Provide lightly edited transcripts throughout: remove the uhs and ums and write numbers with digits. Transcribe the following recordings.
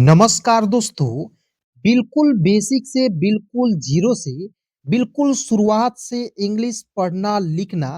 नमस्कार दोस्तों, बिल्कुल बेसिक से बिल्कुल ज़ीरो से बिल्कुल शुरुआत से इंग्लिश पढ़ना लिखना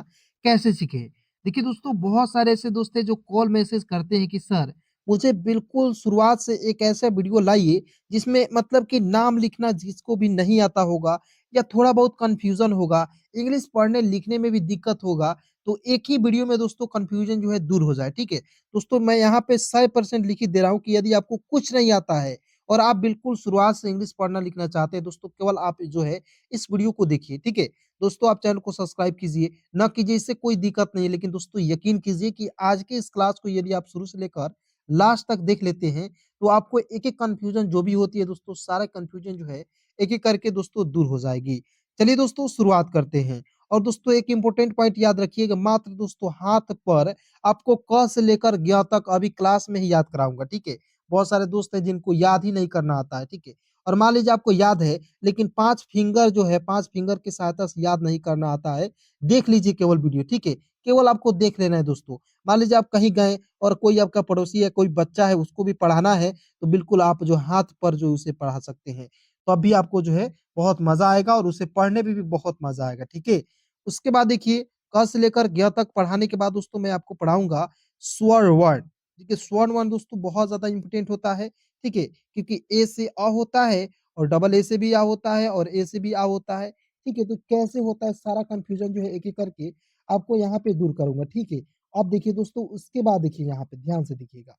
कैसे सीखें? देखिए दोस्तों, बहुत सारे ऐसे दोस्त हैं जो कॉल मैसेज करते हैं कि सर मुझे बिल्कुल शुरुआत से एक ऐसा वीडियो लाइए जिसमें मतलब कि नाम लिखना जिसको भी नहीं आता होगा या थोड़ा बहुत कन्फ्यूज़न होगा, इंग्लिश पढ़ने लिखने में भी दिक्कत होगा, तो एक ही वीडियो में दोस्तों कन्फ्यूज़न जो है दूर हो जाए, ठीक है? दोस्तों मैं यहाँ पे 100% लिखित दे रहा हूँ कि यदि आपको कुछ नहीं आता है और आप बिल्कुल शुरुआत से इंग्लिश पढ़ना लिखना चाहते हैं दोस्तों, केवल आप जो है इस वीडियो को देखिए, ठीक है? दोस्तों आप चैनल को सब्सक्राइब कीजिए, ना कीजिए इससे कोई दिक्कत नहीं है, लेकिन दोस्तों यकीन कीजिए कि आज के इस क्लास को यदि आप शुरू से लेकर लास्ट तक देख लेते हैं, तो आपको एक-एक कन्फ्यूज़न जो भी होती है दोस्तों, सारा कन्फ्यूज़न जो है एक-एक करके दोस्तों दूर हो जाएगी। चलिए दोस्तों शुरुआत करते हैं और दोस्तों एक इम्पोर्टेंट पॉइंट याद रखिएगा, मात्र दोस्तों हाथ पर आपको क से लेकर ज्ञ तक अभी क्लास में ही याद कराऊँगा, ठीक है? बहुत सारे दोस्त हैं जिनको याद ही नहीं करना आता है, ठीक है? और मान लीजिए आपको याद है, लेकिन 5 फिंगर जो है 5 फिंगर की सहायता से याद नहीं करना आता है, देख लीजिए केवल वीडियो, ठीक है? केवल आपको देख लेना है दोस्तों। मान लीजिए आप कहीं गए और कोई आपका पड़ोसी है, कोई बच्चा है, उसको भी पढ़ाना है, तो बिल्कुल आप जो हाथ पर जो उसे पढ़ा सकते हैं। तब भी आपको जो है बहुत मज़ा आएगा और उसे पढ़ने में भी बहुत मज़ा आएगा, ठीक है? उसके बाद देखिए क से लेकर ज्ञ तक पढ़ाने के बाद दोस्तों मैं आपको पढ़ाऊँगा स्वर वर्ड। देखिए स्वर वर्ड दोस्तों बहुत ज़्यादा इम्पोर्टेंट होता है, ठीक है? क्योंकि ए से अ होता है और डबल ए से भी आ होता है और ए से भी आ होता है, ठीक है? तो कैसे होता है सारा कन्फ्यूज़न जो है एक-एक करके आपको यहाँ पे दूर करूँगा, ठीक है? अब देखिए दोस्तों उसके बाद देखिए यहाँ पे ध्यान से देखिएगा।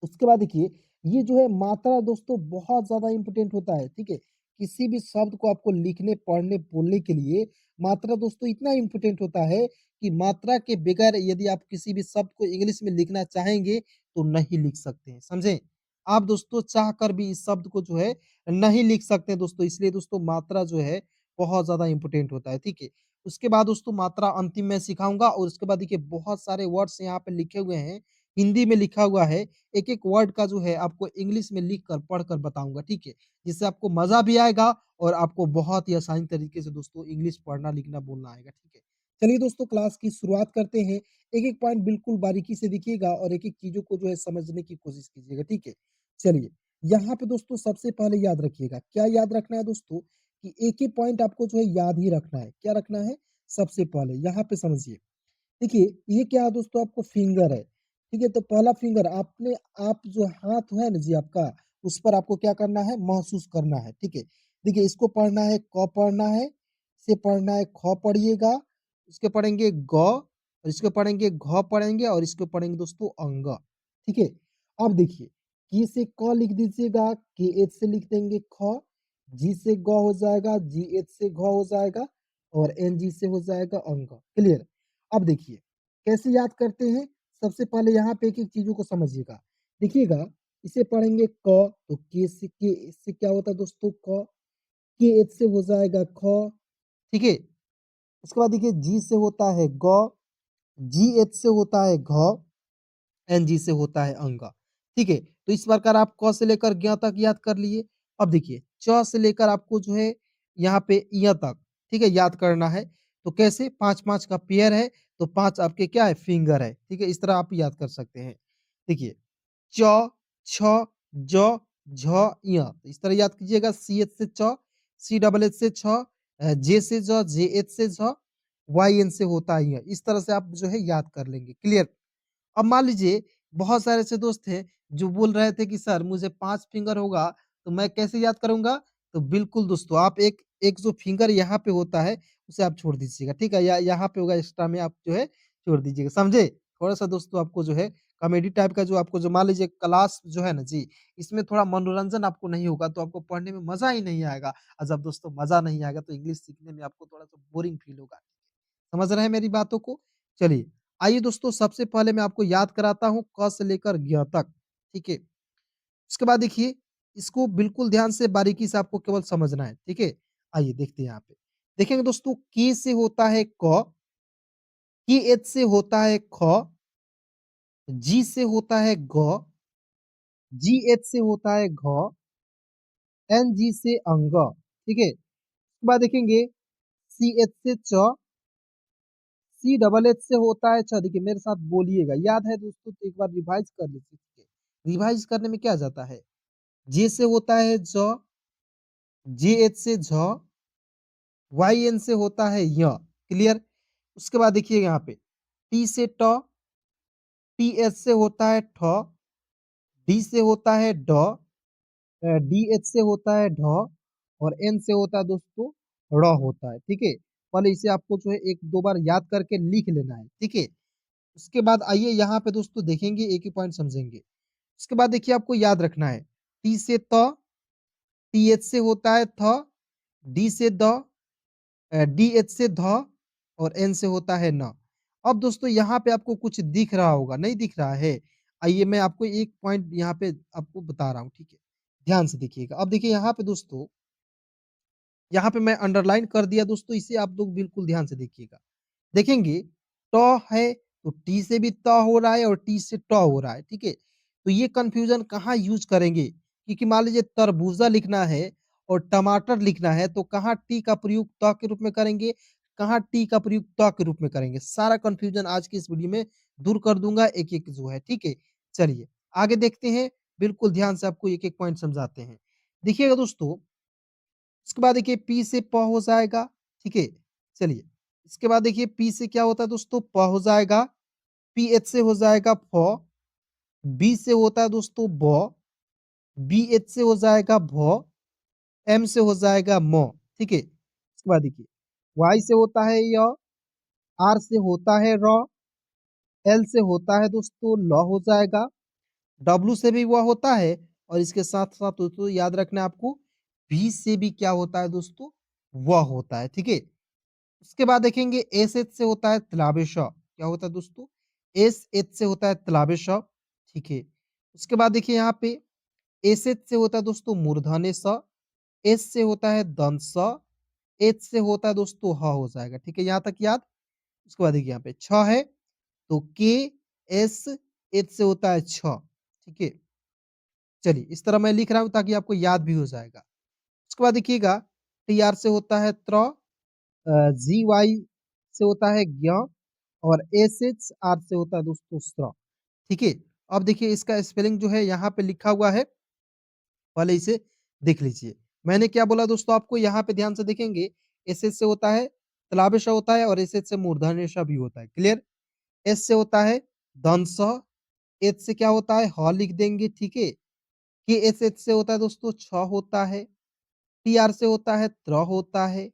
उसके बाद देखिए, ये जो है मात्रा दोस्तों बहुत ज़्यादा इम्पोर्टेंट होता है, ठीक है? किसी भी शब्द को आपको लिखने, पढ़ने, बोलने के लिए मात्रा दोस्तों इतना इम्पोर्टेंट होता है कि मात्रा के बगैर यदि आप किसी भी शब्द को इंग्लिश में लिखना चाहेंगे, तो नहीं लिख सकते हैं, समझे? आप दोस्तों चाहकर भी इस शब्द को जो है नहीं लिख सकते हैं दोस्तों, इसलिए दोस्तों मात्रा जो है बहुत ज़्यादा इम्पोर्टेंट होता है, ठीक है? उसके बाद दोस्तों मात्रा अंतिम में सिखाऊँगा और उसके बाद देखिए बहुत सारे वर्ड्स यहाँ पे लिखे हुए हैं, हिंदी में लिखा हुआ है, एक-एक वर्ड का जो है आपको इंग्लिश में लिख कर, पढ़ कर बताऊँगा, ठीक है? जिससे आपको मज़ा भी आएगा और आपको बहुत ही आसानी तरीके से दोस्तों इंग्लिश पढ़ना, लिखना, बोलना आएगा, ठीक है? चलिए दोस्तों क्लास की शुरुआत करते हैं। एक-एक पॉइंट बिल्कुल बारीकी से देखिएगा और एक-एक चीज़ों को जो है समझने की कोशिश कीजिएगा, ठीक है? चलिए, यहाँ पे दोस्तों सबसे पहले याद रखिएगा, क्या याद रखना है दोस्तों कि एक ही पॉइंट आपको जो है याद ही रखना है। क्या रखना है? सबसे पहले यहाँ पे समझिए। देखिए, ये क्या है दोस्तों आपको फिंगर है, ठीक है? तो पहला फिंगर आप जो हाथ है ना जी आपका, उस पर आपको क्या करना है? महसूस करना है, ठीक है? देखिए इसको पढ़ना है क पढ़ना है, इसे पढ़ना है ख पढ़िएगा, इसके पढ़ेंगे ग और इसको पढ़ेंगे घ पढ़ेंगे और इसको पढ़ेंगे दोस्तों अंग, ठीक है? अब देखिए, कि से क लिख दीजिएगा, के एच से लिख देंगे ख, जी से ग हो जाएगा, जी एच से घ हो जाएगा और एनजी से हो जाएगा अंग, क्लियर? अब देखिए, कैसे याद करते हैं? सबसे पहले यहाँ पे एक-एक चीज़ों को समझिएगा। देखिएगा, इसे पढ़ेंगे क, तो के इससे क्या होता है दोस्तों क, के एच से हो जाएगा ख, ठीक है? उसके बाद देखिए जी से होता है ग, जी एच से होता है घ, एनजी से होता है अंग, ठीक है? तो इस प्रकार आप क से लेकर ज्ञ तक याद कर लिए। अब देखिए, च से लेकर आपको जो है यहाँ पे य तक, ठीक है, याद करना है। तो कैसे? 5-5 का पेयर है, तो 5 आपके क्या है? फिंगर है, ठीक है? इस तरह आप याद कर सकते हैं। देखिए, च, छ, ज, झ, ञ इस तरह याद कीजिएगा सी एच से च, सी डबल एच से छ, जे से ज, जे एच से झ, वाई एन से होता है ञ। इस तरह से आप जो है याद कर लेंगे, क्लियर? अब मान लीजिए बहुत सारे ऐसे दोस्त हैं जो बोल रहे थे कि सर मुझे 5 फिंगर होगा तो मैं कैसे याद करूँगा? तो बिल्कुल दोस्तों आप एक एक जो फिंगर यहाँ पे होता है उसे आप छोड़ दीजिएगा, ठीक है? या यहाँ पे होगा एक्स्ट्रा में आप जो है छोड़ दीजिएगा, समझे? थोड़ा-सा दोस्तों आपको जो है कॉमेडी टाइप का जो आपको जो मान लीजिए क्लास जो है ना जी, इसमें थोड़ा मनोरंजन आपको नहीं होगा तो आपको पढ़ने में मज़ा ही नहीं आएगा और जब दोस्तों मज़ा नहीं आएगा तो इंग्लिश सीखने में आपको थोड़ा-सा बोरिंग फील होगा। समझ रहे हैं मेरी बातों को? चलिए, आइए दोस्तों सबसे पहले मैं आपको याद कराता हूँ क से लेकर ज्ञ तक, ठीक है? उसके बाद देखिए, इसको बिल्कुल ध्यान से बारीकी से आपको केवल समझना है, ठीक है? आइए देखते हैं यहाँ पे। देखेंगे दोस्तों के से होता है क, की एच से होता है ख, जी से होता है ग, जी एच से होता है घ, एन जी से अंग, ठीक है? उसके बाद देखेंगे सी एच से च, सी डबल एच से होता है छ, देखिए मेरे साथ बोलिएगा, याद है दोस्तों तो एक बार रिवाइज़ कर लीजिए, ठीक है? रिवाइज़ करने में क्या जाता है? जे से होता है ज, जेएच से झ, वाईएन से होता है य, क्लियर? उसके बाद देखिए यहाँ पे टी से ट, टीएच से होता है ठ, डी से होता है ड, डीएच से होता है ढ और एन से होता है दोस्तों ड़ होता है, ठीक है? पहले इसे आपको जो है 1-2 बार याद करके लिख लेना है, ठीक है? उसके बाद आइए यहाँ पे दोस्तों देखेंगे, एक-एक पॉइंट समझेंगे। उसके बाद देखिए आपको याद रखना है, टी से त, टीएच से होता है थ, डी से द, डीएच से ध और एन से होता है न। अब दोस्तों यहाँ पे आपको कुछ दिख रहा होगा, नहीं दिख रहा है? आइए मैं आपको एक पॉइंट यहाँ पे आपको बता रहा हूँ, ठीक है? ध्यान से देखिएगा। अब देखिए यहाँ पे दोस्तों, यहाँ पे मैं अंडरलाइन कर दिया दोस्तों, इसे आप लोग बिल्कुल ध्यान से देखिएगा। देखेंगे ट है तो टी से भी त हो रहा है और टी से ट हो रहा है, ठीक है? तो ये कन्फ्यूज़न कहाँ यूज़ करेंगे? क्योंकि मान लीजिए तरबूजा लिखना है और टमाटर लिखना है तो कहाँ टी का प्रयोग त के रूप में करेंगे, कहाँ टी का प्रयोग त के रूप में करेंगे। सारा कन्फ्यूज़न आज की इस वीडियो में दूर कर दूँगा एक-एक जो है, ठीक है? चलिए आगे देखते हैं, बिल्कुल ध्यान से आपको एक-एक पॉइंट समझाते हैं। देखिएगा दोस्तों, उसके बाद देखिए पी से प हो जाएगा, ठीक है? चलिए, इसके बाद देखिए पी से क्या होता है दोस्तों प हो जाएगा, पीएच से हो जाएगा फ, बी से होता है दोस्तों ब, बीएच से हो जाएगा भ, एम से हो जाएगा म, ठीक है? उसके बाद देखिए वाई से होता है य, आर से होता है र, एल से होता है दोस्तों ल हो जाएगा, डब्ल्यू से भी वह होता है और इसके साथ-साथ दोस्तों याद रखना है आपको, वी से भी क्या होता है दोस्तों, वह होता है, ठीक है? उसके बाद देखेंगे एसएच से होता है तालबे श, क्या होता है दोस्तों? एसएच से होता है तालबे श, ठीक है? उसके बाद देखिए यहाँ पे एसएच से होता है दोस्तों मूर्धन्य स, एस से होता है दंत स, एच से होता है दोस्तों ह हो जाएगा, ठीक है? यहाँ तक याद? उसके बाद देखिए यहाँ पे छ है तो के, एस, एच से होता है छ, ठीक है? चलिए इस तरह मैं लिख रहा हूँ ताकि आपको याद भी हो जाएगा। उसके बाद देखिएगा टीआर से होता है त्र, जीवाई से होता है ज्ञ और एसएचआर से होता है दोस्तों स्र, ठीक है? अब देखिए इसका स्पेलिंग जो है यहाँ पे लिखा हुआ है, पहले इसे देख लीजिए। मैंने क्या बोला दोस्तों आपको यहाँ पे ध्यान से देखेंगे, एसएच से होता है तालबे श होता है और एसएच से मूर्धन्य ष भी होता है, क्लियर? एस से होता है दंत स, एच से क्या होता है ह लिख देंगे, ठीक है? केएसएच से होता है दोस्तों छ होता है, टीआर से होता है त्र होता है,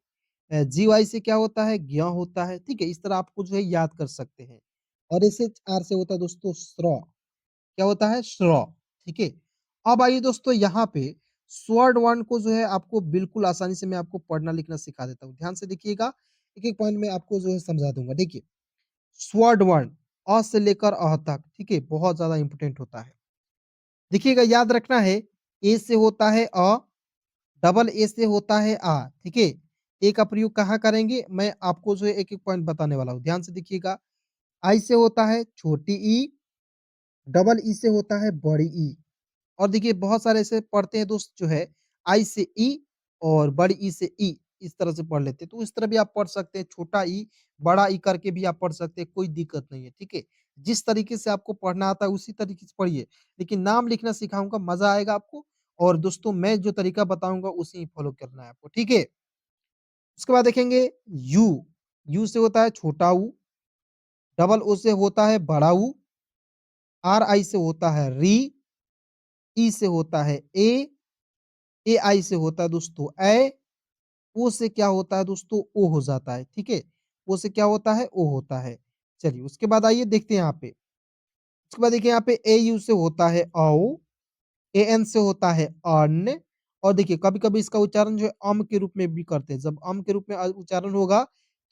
जीवाई से क्या होता है ज्ञ होता है, ठीक है? इस तरह आपको जो है याद कर सकते हैं। और एसएचआर से होता है दोस्तों श्र, क्या होता है श्र, ठीक है? अब आइए दोस्तों यहाँ पे स्वर्ड वर्ण को जो है आपको बिल्कुल आसानी से मैं आपको पढ़ना लिखना सिखा देता हूँ। ध्यान से देखिएगा, एक-एक पॉइंट में आपको जो है समझा दूँगा। देखिए, स्वर्ड वर्ण अ से लेकर अह तक, ठीक है? बहुत ज़्यादा इम्पोर्टेंट होता है। देखिएगा याद रखना है, ए से होता है अ, डबल ए से होता है आ, ठीक है? ए का प्रयोग कहाँ करेंगे? मैं आपको जो है एक-एक पॉइंट बताने वाला हूँ, ध्यान से देखिएगा। आई से होता है छोटी ई, डबल ई से होता है बड़ी ई और देखिए बहुत सारे ऐसे पढ़ते हैं दोस्त जो है आई से ई और बड़ी ई से ई, इस तरह से पढ़ लेते हैं। तो इस तरह भी आप पढ़ सकते हैं, छोटा ई, बड़ा ई करके भी आप पढ़ सकते हैं, कोई दिक्कत नहीं है, ठीक है? जिस तरीके से आपको पढ़ना आता है उसी तरीके से पढ़िए, लेकिन नाम लिखना सिखाऊँगा, मज़ा आएगा आपको और दोस्तों मैं जो तरीका बताऊँगा उसे ही फॉलो करना है आपको, ठीक है? उसके बाद देखेंगे यू, यू से होता है छोटा ऊ, डबल ओ से होता है बड़ा ऊ, आर आई से होता है री, ई से होता है ए आई से होता है दोस्तों ऐ, ओ से क्या होता है दोस्तों ओ हो जाता है, ठीक है? ओ से क्या होता है ओ होता है। चलिए उसके बाद आइए देखते हैं यहाँ पे, उसके बाद देखिए यहाँ पे ए यू से होता है औ, ए एन से होता है अन और देखिए कभी-कभी इसका उच्चारण जो है अम के रूप में भी करते हैं। जब अम के रूप में उच्चारण होगा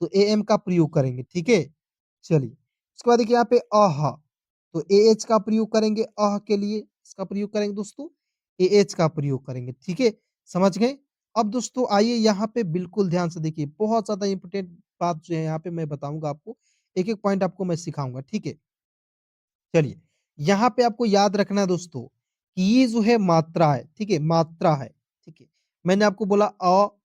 तो ए एम का प्रयोग करेंगे, ठीक है? चलिए, उसके बाद देखिए यहाँ पे अह, तो एएच का प्रयोग करेंगे अह के लिए, इसका प्रयोग करेंगे दोस्तों, एएच का प्रयोग करेंगे, ठीक है? समझ गए? अब दोस्तों आइए यहाँ पे बिल्कुल ध्यान से देखिए, बहुत ज़्यादा इम्पोर्टेंट बात जो है यहाँ पे मैं बताऊँगा आपको, एक-एक पॉइंट आपको मैं सिखाऊँगा, ठीक है? चलिए, यहाँ पे आपको याद रखना है दोस्तों, कि ये जो है मात्रा है, ठीक है? मात्रा है, ठीक है? मैंने आपको बोला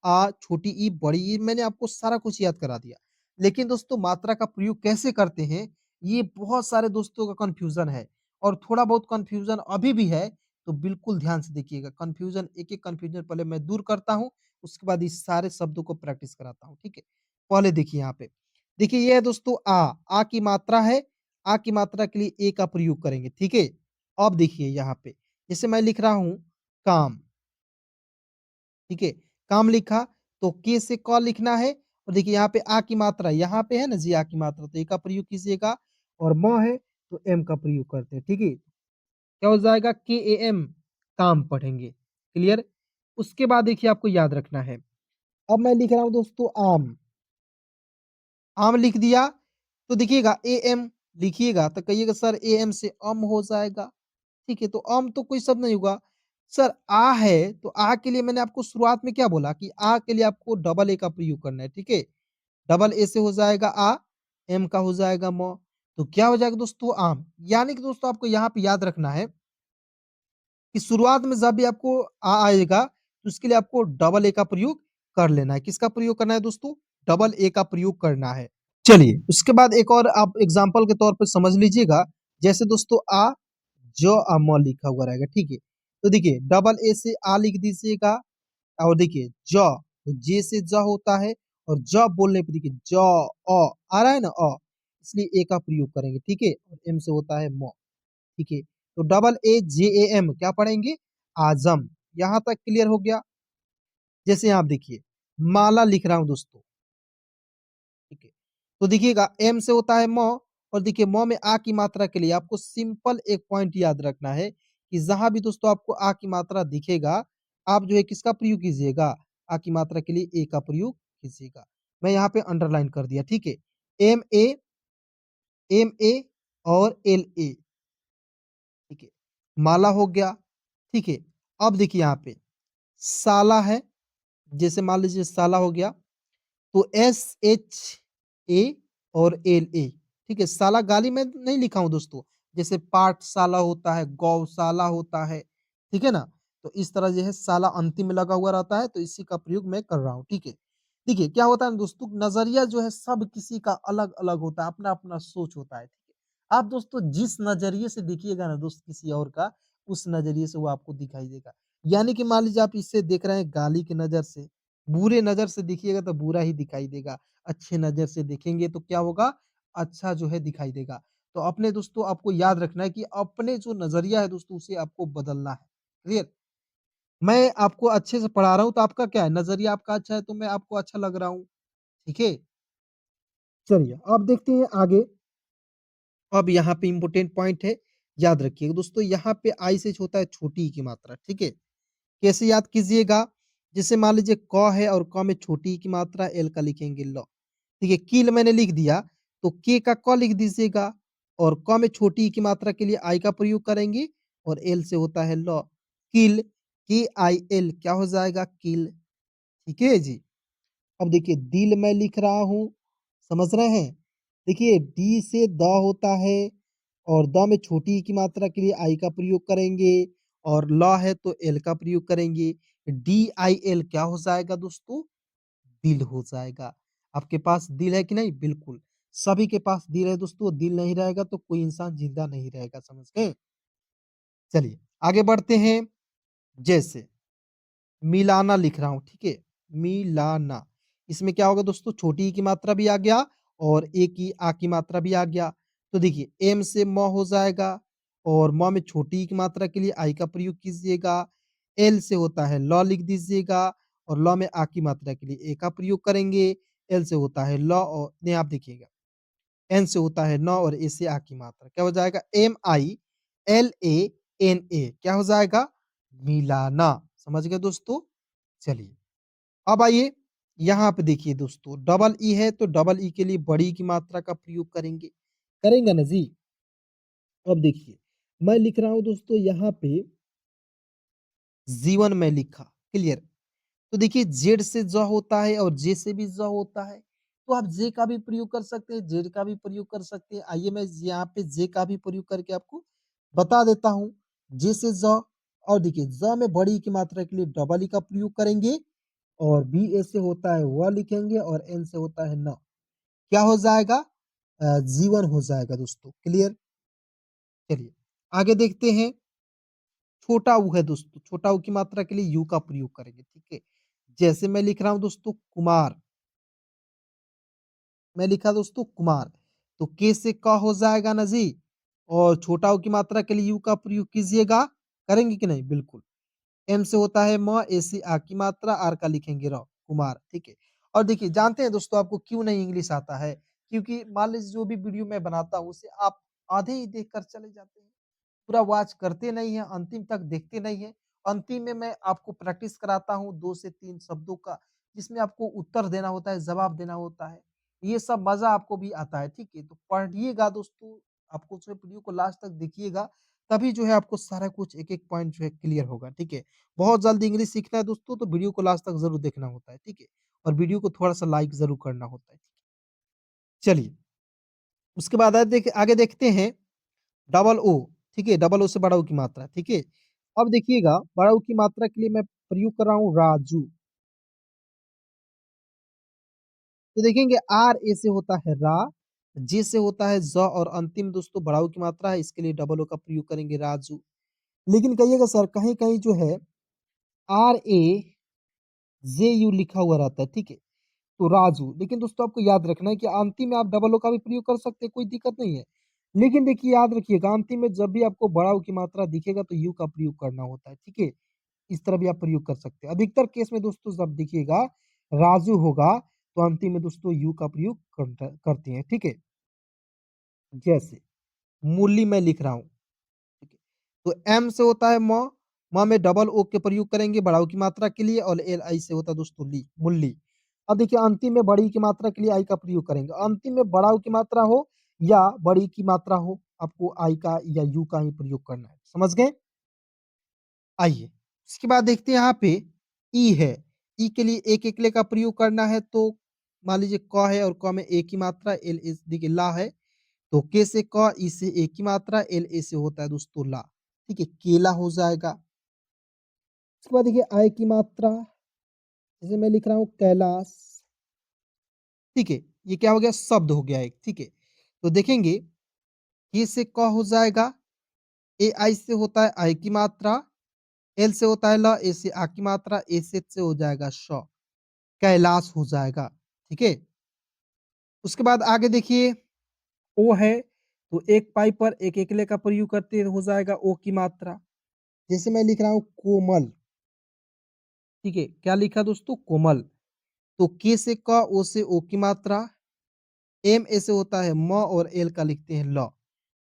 आ, छोटी ई, बड़ी ई मैंने आपको सारा कुछ याद करा दिया। लेकिन दोस्तों मात्रा का प्रयोग कैसे करते हैं, ये बहुत सारे दोस्तों का कन्फ्यूज़न है और थोड़ा बहुत कन्फ्यूज़न अभी भी है, तो बिल्कुल ध्यान से देखिएगा। कन्फ्यूज़न एक-एक कन्फ्यूज़न पहले मैं दूर करता हूँ, उसके बाद इस सारे शब्दों को प्रैक्टिस कराता हूँ, ठीक है? पहले देखिए यहाँ पे, देखिए ये है दोस्तों आ की मात्रा है, आ की मात्रा के लिए ए का प्रयोग करेंगे, ठीक है? अब देखिए यहाँ पे, जैसे मैं लिख रहा हूँ काम, ठीक है? काम लिखा, तो के से क लिखना है और देखिए यहाँ पे आ की मात्रा यहाँ पे है ना जी आ की मात्रा, तो ए का प्रयोग कीजिएगा और म है, तो एम का प्रयोग करते हैं, ठीक है? क्या हो जाएगा केएएम काम पढ़ेंगे, क्लियर? उसके बाद देखिए आपको याद रखना है, अब मैं लिख रहा हूँ दोस्तों आम, आम लिख दिया, तो देखिएगा एएम लिखिएगा तो कहिएगा सर एएम से हो जाएगा, ठीक है? तो तो कोई शब्द नहीं होगा। सर है, तो के लिए मैंने आपको शुरुआत में क्या बोला कि के लिए आपको डबल ए का प्रयोग करना है, ठीक है? डबल ए से हो जाएगा एम का हो जाएगा तो क्या हो जाएगा दोस्तों आम, यानी कि दोस्तों आपको यहाँ पे याद रखना है कि शुरुआत में जब भी आपको आएगा, तो उसके लिए आपको डबल ए का प्रयोग कर लेना है। किसका प्रयोग करना है दोस्तों? डबल ए का प्रयोग करना है। चलिए, उसके बाद एक और आप एग्ज़ाम्पल के तौर पे समझ लीजिएगा, जैसे दोस्तों म लिखा हुआ रहेगा, ठीक है? तो देखिए डबल ए से लिख दीजिएगा और देखिए तो जे से होता है और बोलने पे देखिए आ रहा है ना इसलिए ए का प्रयोग करेंगे, ठीक है? और एम से होता है म। ठीक है? तो double A J A M क्या पढ़ेंगे? आज़म। यहाँ तक क्लियर हो गया? जैसे यहाँ आप देखिए, माला लिख रहा हूँ दोस्तों, ठीक है? तो देखिएगा एम से होता है म और देखिए म में आ की मात्रा के लिए आपको सिंपल एक पॉइंट याद रखना है कि जहाँ भी दोस्तों आपको आ की मात्रा दिखेगा, आप जो है किसका प्रयोग कीजिएगा? आ की मात्रा के लिए ए का प्रयोग कीजिएगा। मैं यहाँ पे अंडरलाइन कर दिया, ठीक है? एम ए और एल ए, ठीक है? माला हो गया, ठीक है? अब देखिए यहाँ पे साला है, जैसे मान लीजिए साला हो गया, तो SHA और LA, ठीक है? साला गाली में नहीं लिखा हूँ दोस्तों, जैसे पाठशाला होता है, गौशाला होता है, ठीक है ना? तो इस तरह जो है साला अंतिम में लगा हुआ रहता है, तो इसी का प्रयोग मैं कर रहा हूँ, ठीक है? देखिए क्या होता है ना दोस्तों, नज़रिया जो है सब किसी का अलग-अलग होता है, अपना-अपना सोच होता है, ठीक है? आप दोस्तों जिस नज़रिए से देखिएगा ना दोस्त किसी और का, उस नज़रिए से वो आपको दिखाई देगा। यानी कि मान लीजिए आप इसे देख रहे हैं गाली की नज़र से, बुरे नज़र से देखिएगा तो बुरा ही दिखाई देगा, अच्छे नज़र से देखेंगे तो क्या होगा? अच्छा जो है दिखाई देगा। तो अपने दोस्तों आपको याद रखना है कि अपने जो नज़रिया है दोस्तों उसे आपको बदलना है, क्लियर? मैं आपको अच्छे से पढ़ा रहा हूँ तो आपका क्या है नज़रिया आपका अच्छा है तो मैं आपको अच्छा लग रहा हूँ, ठीक है? चलिए अब देखते हैं आगे। अब यहाँ पे इम्पोर्टेंट पॉइंट है, याद रखिएगा दोस्तों यहाँ पे आई से होता है छोटी ई की मात्रा, ठीक है? कैसे याद कीजिएगा? जैसे मान लीजिए क है और क में छोटी ई की मात्रा एल का लिखेंगे ल। ठीक है, किल मैंने लिख दिया, तो के का क लिख दीजिएगा और क में छोटी ई की मात्रा के लिए आई का प्रयोग करेंगे और एल से होता है ल। किल, KIL क्या हो जाएगा? किल, ठीक है जी? अब देखिए दिल मैं लिख रहा हूँ, समझ रहे हैं? देखिए डी से द होता है और द में छोटी ई की मात्रा के लिए आई का प्रयोग करेंगे और ल है तो एल का प्रयोग करेंगे। DIL क्या हो जाएगा दोस्तों? दिल हो जाएगा। आपके पास दिल है कि नहीं? बिल्कुल, सभी के पास दिल है दोस्तों, दिल नहीं रहेगा तो कोई इंसान ज़िंदा नहीं रहेगा, समझ गए? चलिए, आगे बढ़ते हैं, जैसे मिलाना लिख रहा हूँ, ठीक है? मिलाना, इसमें क्या होगा दोस्तों छोटी ई की मात्रा भी आ गया और ए की आ की मात्रा भी आ गया। तो देखिए एम से म हो जाएगा और म में छोटी ई की मात्रा के लिए आई का प्रयोग कीजिएगा। एल से होता है ल लिख दीजिएगा और ल में आ की मात्रा के लिए ए का प्रयोग करेंगे। एल से होता है ल और नहीं आप देखिएगा, एन से होता है न और ए से आ की मात्रा। क्या हो जाएगा? MILANA क्या हो जाएगा? मिलाना। समझ गए दोस्तों? चलिए, अब आइए यहाँ पे देखिए दोस्तों डबल ई है तो डबल ई के लिए बड़ी की मात्रा का प्रयोग करेंगे। करेंगे ना जी? अब देखिए, मैं लिख रहा हूँ दोस्तों यहाँ पे जीवन में लिखा, क्लियर? तो देखिए जेड से ज होता है और जे से भी ज होता है, तो आप जे का भी प्रयोग कर सकते हैं, जेड का भी प्रयोग कर सकते हैं। आइए मैं यहाँ पे जे का भी प्रयोग करके आपको बता देता हूँ। जे से ज और देखिए ज में बड़ी की मात्रा के लिए डबल ई का प्रयोग करेंगे और बी ए से होता है व लिखेंगे और एन से होता है न। क्या हो जाएगा? जीवन हो जाएगा दोस्तों, क्लियर? चलिए, आगे देखते हैं। छोटा ऊ है दोस्तों, छोटा ऊ की मात्रा के लिए यू का प्रयोग करेंगे, ठीक है? जैसे मैं लिख रहा हूँ दोस्तों कुमार, मैं लिखा दोस्तों कुमार, तो के से क हो जाएगा ना जी और छोटा ऊ की मात्रा के लिए यू का प्रयोग कीजिएगा, करेंगे कि नहीं? बिल्कुल। एम से होता है म, ए से आ की मात्रा, आर का लिखेंगे र, कुमार, ठीक है? और देखिए जानते हैं दोस्तों आपको क्यों नहीं इंग्लिश आता है? क्योंकि मान लीजिए जो भी वीडियो मैं बनाता हूँ उसे आप आधे ही देख कर चले जाते हैं। पूरा वॉच करते नहीं हैं, अंतिम तक देखते नहीं हैं। अंतिम में मैं आपको प्रैक्टिस कराता हूँ 2 से 3 शब्दों का, जिसमें आपको उत्तर देना होता है, जवाब देना होता है। ये सब मज़ा आपको भी आता है, ठीक है? तो पढ़िएगा दोस्तों, आपको जो है वीडियो को लास्ट तक देखिएगा, तभी जो है आपको सारा कुछ एक-एक पॉइंट जो है क्लियर होगा, ठीक है? बहुत जल्द इंग्लिश सीखना है दोस्तों, तो वीडियो को लास्ट तक ज़रूर देखना होता है, ठीक है? और वीडियो को थोड़ा-सा लाइक ज़रूर करना होता है। चलिए, उसके बाद आगे देखते हैं डबल ओ, ठीक है? डबल ओ से बड़ा ओ की मात्रा, ठीक है? अब देखिएगा बड़ा ओ की मात्रा के लिए मैं प्रयोग कर रहा हूँ राजू, तो देखेंगे आर ए से होता है रा, जे से होता है ज़ और अंतिम दोस्तों बड़ा ओ की मात्रा है, इसके लिए डबल ओ का प्रयोग करेंगे राजू। लेकिन कहिएगा सर कहीं-कहीं जो है आर ए जे यू लिखा हुआ रहता है, ठीक है? तो राजू, लेकिन दोस्तों आपको याद रखना है कि अंतिम में आप डबल ओ का भी प्रयोग कर सकते हैं, कोई दिक्कत नहीं है। लेकिन देखिए याद रखिएगा अंतिम में जब भी आपको बड़ा ओ की मात्रा दिखेगा तो यू का प्रयोग करना होता है, ठीक है? इस तरह भी आप प्रयोग कर सकते हैं। अधिकतर केस में दोस्तों जब देखिएगा राजू होगा तो अंतिम में दोस्तों यू का प्रयोग करते हैं, ठीक है? जैसे मूली मैं लिख रहा हूँ, ठीक है? तो एम से होता है म में डबल ओ के प्रयोग करेंगे बड़ा ओ की मात्रा के लिए और एल आई से होता है दोस्तों मूली। अब देखिए अंतिम में बड़ी की मात्रा के लिए आई का प्रयोग करेंगे। अंतिम में बड़ा ऊ की मात्रा हो या बड़ी की मात्रा हो, आपको आई का या यू का ही प्रयोग करना है। समझ गए? आइए, उसके बाद देखते हैं यहाँ पे ई है। ई के लिए एक एकले का प्रयोग करना है तो मान लीजिए क है और क में ए की मात्रा एल ए देखिए ला है, तो के से क, ई से ए की मात्रा, एल ए से होता है दोस्तों ला। ठीक है? केला हो जाएगा। उसके बाद देखिए आय की मात्रा, जैसे मैं लिख रहा हूँ कैलाश, ठीक है? ये क्या हो गया? शब्द हो गया एक, ठीक है? तो देखेंगे के से क हो जाएगा, ए आई से होता है आय की मात्रा, एल से होता है ल, ए से आ की मात्रा, ए से हो जाएगा श, कैलाश हो जाएगा, ठीक है? उसके बाद आगे देखिए ओ है, तो एक पाई पर एक एकले का प्रयोग करते हो जाएगा ओ की मात्रा। जैसे मैं लिख रहा हूँ कोमल, ठीक है? क्या लिखा दोस्तों? कोमल। तो के से क, ओ से ओ की मात्रा, एम ए से होता है म और एल का लिखते हैं ल।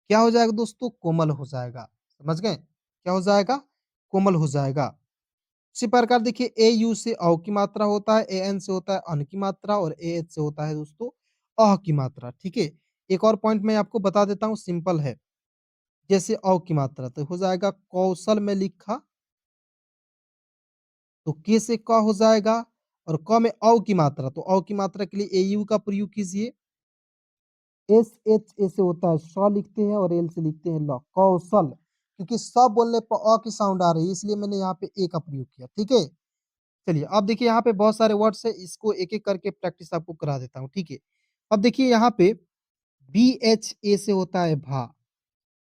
क्या हो जाएगा दोस्तों? कोमल हो जाएगा। समझ गए? क्या हो जाएगा? कोमल हो जाएगा। इसी प्रकार देखिए ए यू से औ की मात्रा होता है, ए एन से होता है अन की मात्रा और ए एच से होता है दोस्तों अह की मात्रा, ठीक है? एक और पॉइंट मैं आपको बता देता हूँ, सिंपल है। जैसे औ की मात्रा तो हो जाएगा कौशल में लिखा, तो के से क हो जाएगा और क में औ की मात्रा, तो औ की मात्रा के लिए ए यू का प्रयोग कीजिए। एस एच ए से होता है स लिखते हैं और एल से लिखते हैं ल, कौशल। क्योंकि स बोलने पर अ की साउंड आ रही है इसलिए मैंने यहाँ पे ए का प्रयोग किया, ठीक है? चलिए, अब देखिए यहाँ पे बहुत सारे वर्ड्स हैं, इसको एक-एक करके प्रैक्टिस आपको करा देता हूँ, ठीक है? अब देखिए यहाँ पे BHA से होता है भा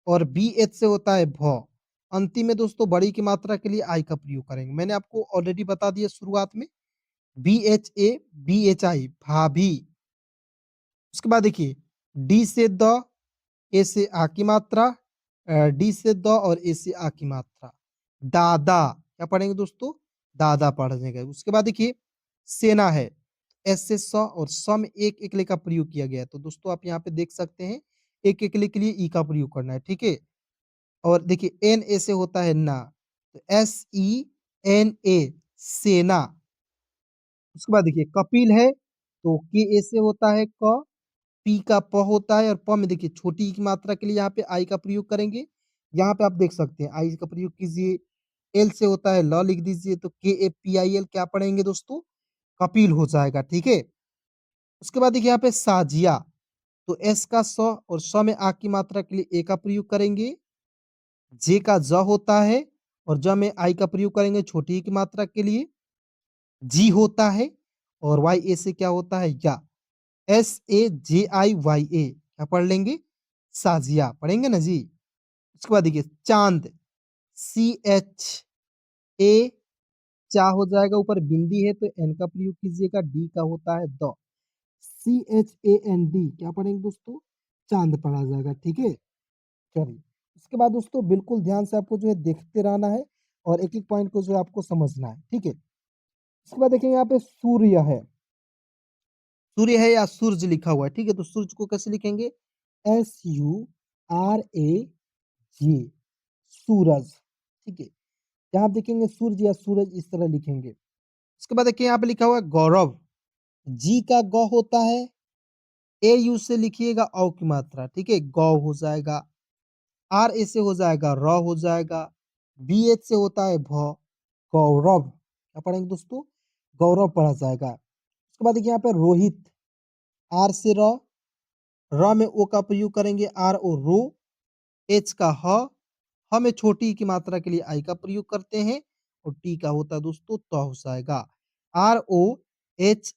और BH से होता है भ। अंतिम में दोस्तों बड़ी की मात्रा के लिए आई का प्रयोग करेंगे। मैंने आपको ऑलरेडी बता दिया शुरुआत में, BHA, BHI भाभी। उसके बाद देखिए डी से द, ए से आ की मात्रा, डी से द और ए से आ की मात्रा, दादा। क्या पढ़ेंगे दोस्तों? दादा पढ़ेंगे। उसके बाद देखिए सेना है, एस से स और स में एक एकले का प्रयोग किया गया है। तो दोस्तों आप यहाँ पे देख सकते हैं, एक एकले के लिए ई का प्रयोग करना है, ठीक है? और देखिए एन ए से होता है ना, तो एस ई एन ए सेना। उसके बाद देखिए कपिल है, तो के ए से होता है क, पी का प होता है और प में देखिए छोटी की मात्रा के लिए यहाँ पे आई का प्रयोग करेंगे। यहाँ पे आप देख सकते हैं आई का प्रयोग कीजिए। एल से होता है ल लिख दीजिए, तो KAPIL क्या पढ़ेंगे दोस्तों? कपिल हो जाएगा, ठीक है? उसके बाद देखिए यहाँ पे साजिया, तो एस का स और स में आ की मात्रा के लिए ए का प्रयोग करेंगे। जे का ज होता है और ज में आई का प्रयोग करेंगे छोटी की मात्रा के लिए। जी होता है और वाई ए से क्या होता है? या। SAJIYA क्या पढ़ लेंगे? साजिया पढ़ेंगे ना जी? उसके बाद देखिए चाँद, सी एच ए चा हो जाएगा, ऊपर बिंदी है तो एन का प्रयोग कीजिएगा, डी का होता है द, CHAND क्या पढ़ेंगे दोस्तों, चांद पढ़ा जाएगा, ठीक है। चलिए, उसके बाद दोस्तों बिल्कुल ध्यान से आपको जो है देखते रहना है और एक एक पॉइंट को जो है आपको समझना है, ठीक है। उसके बाद देखेंगे यहाँ पे सूर्य है, सूर्य है या सूरज लिखा हुआ है, ठीक है, तो सूरज को कैसे लिखेंगे, SURAJ, सूरज, ठीक है। यहाँ आप देखेंगे सूरज या सूरज इस तरह लिखेंगे। उसके बाद देखिए यहाँ पे लिखा हुआ है गौरव, जी का गौ होता है, AU से लिखिएगा औ की मात्रा, ठीक है, गौ हो जाएगा, RA से हो जाएगा र हो जाएगा, BH से होता है भ, गौरव, क्या पढ़ेंगे दोस्तों, गौरव पढ़ा जाएगा। उसके बाद देखिए यहाँ पे रोहित, R से र में ओ का प्रयोग करेंगे, RO रो, H का ह में छोटी की मात्रा के लिए आई का प्रयोग करते हैं और टी का होता है दोस्तों त हो जाएगा, ROHIT,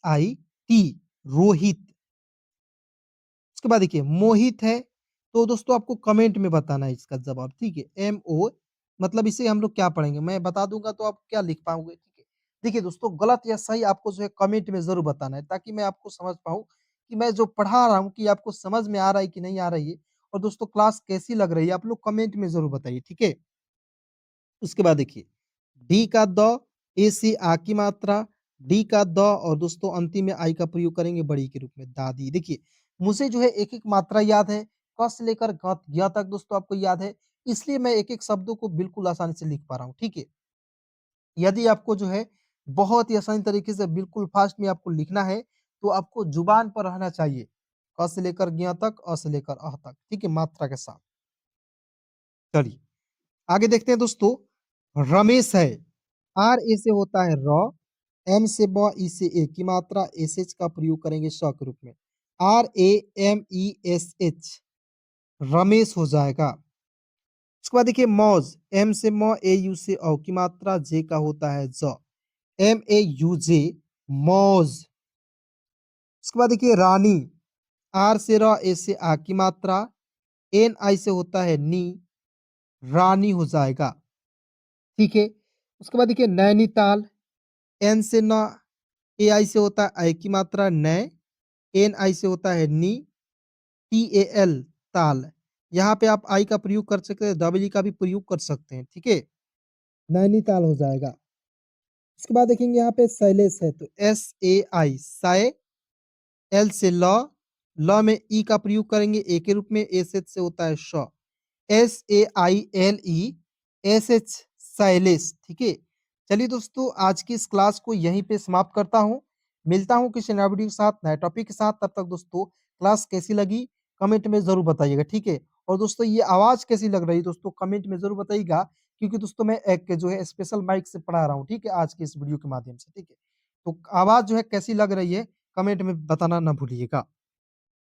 रोहित। उसके बाद देखिए मोहित है, तो दोस्तों आपको कमेंट में बताना है इसका जवाब, ठीक है। MO मतलब इसे हम लोग क्या पढ़ेंगे, मैं बता दूंगा तो आप क्या लिख पाओगे, ठीक है। देखिए दोस्तों गलत या सही आपको जो है कमेंट में ज़रूर बताना है, ताकि मैं आपको समझ पाऊँ कि मैं जो पढ़ा रहा हूँ कि आपको समझ में आ रहा है कि नहीं आ रही है, और दोस्तों क्लास कैसी लग रही है आप लोग कमेंट में ज़रूर बताइए, ठीक है। उसके बाद देखिए डी का द, ए से आ की मात्रा, डी का द और दोस्तों अंतिम में आई का प्रयोग करेंगे बड़ी के रूप में, दादी। देखिए मुझे जो है एक-एक मात्रा याद है, क से लेकर ग तक दोस्तों आपको याद है, इसलिए मैं एक-एक शब्दों को बिल्कुल आसानी से लिख पा रहा हूँ, ठीक है। यदि आपको जो है बहुत ही आसानी तरीके से बिल्कुल फास्ट में आपको लिखना है, तो आपको जुबान पर रहना चाहिए, क से लेकर तक, अ से लेकर अह तक, ठीक है, मात्रा के साथ। चलिए, आगे देखते हैं दोस्तों, रमेश है, आर ए से होता है र, एम से ब, ई से ए की मात्रा, एस एच का प्रयोग करेंगे श के रूप में, RAMESH, रमेश हो जाएगा। उसके बाद देखिए मौज, एम से म, ए यू से औ की मात्रा, जे का होता है ज, MAUJ, मौज। उसके बाद देखिए रानी, आर से र, ए से आ की मात्रा, NI से होता है नी, रानी हो जाएगा, ठीक है। उसके बाद देखिए नैनीताल, एन से न, AI से होता है आई की मात्रा नय, NI से होता है नी, TAL, ताल। यहाँ पे आप आई का प्रयोग कर सकते हैं, डबल ई का भी प्रयोग कर सकते हैं, ठीक है। नैनीताल हो जाएगा। उसके बाद देखेंगे यहाँ पे शैलेश है, तो SAI, साय, एल से ल में ई का प्रयोग करेंगे ए के रूप में, एस एच से होता है श, SAILESH, शैलेश, ठीक है। चलिए दोस्तों आज की इस क्लास को यहीं पे समाप्त करता हूँ। मिलता हूँ किसी नए वीडियो के साथ, नए टॉपिक के साथ। तब तक दोस्तों क्लास कैसी लगी कमेंट में ज़रूर बताइएगा, ठीक है। और दोस्तों ये आवाज़ कैसी लग रही है दोस्तों कमेंट में ज़रूर बताइएगा, क्योंकि दोस्तों मैं एक जो है स्पेशल माइक से पढ़ा रहा हूँ, ठीक है, आज के इस वीडियो के माध्यम से, ठीक है। तो आवाज़ जो है कैसी लग रही है कमेंट में बताना ना भूलिएगा।